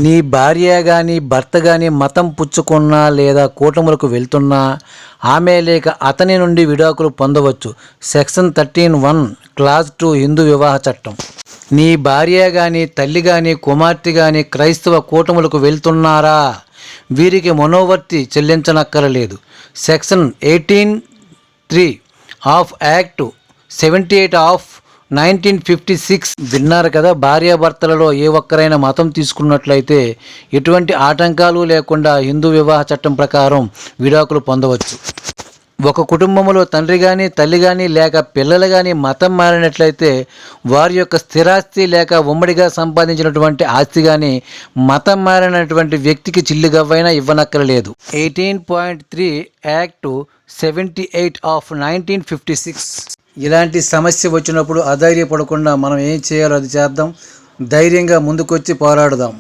నీ భార్య కానీ భర్త కానీ మతం పుచ్చుకున్నా లేదా కూటములకు వెళ్తున్నా ఆమె లేక అతని నుండి విడాకులు పొందవచ్చు. సెక్షన్ 13(1) క్లాజ్ 2 హిందూ వివాహ చట్టం. నీ భార్య కానీ తల్లి కానీ కుమార్తె కానీ క్రైస్తవ కూటములకు వెళ్తున్నారా, వీరికి మనోవర్తి చెల్లించనక్కరలేదు. సెక్షన్ 18(3) ఆఫ్ యాక్ట్ 78 ఆఫ్ 1956 విన్నారు కదా. భార్యాభర్తలలో ఏ ఒక్కరైనా మతం తీసుకున్నట్లయితే ఎటువంటి ఆటంకాలు లేకుండా హిందూ వివాహ చట్టం ప్రకారం విడాకులు పొందవచ్చు. ఒక కుటుంబంలో తండ్రి కానీ తల్లి కానీ లేక పిల్లలు కానీ మతం మారినట్లయితే వారి యొక్క స్థిరాస్తి లేక ఉమ్మడిగా సంపాదించినటువంటి ఆస్తి కానీ మతం మారినటువంటి వ్యక్తికి చిల్లిగవ్వైనా ఇవ్వనక్కరలేదు. 18.3 యాక్ట్ 78 ఆఫ్ 1956. ఇలాంటి సమస్య వచ్చినప్పుడు అధైర్యపడకుండా మనం ఏం చేయాలో అది చేద్దాం. ధైర్యంగా ముందుకొచ్చి పోరాడుదాం.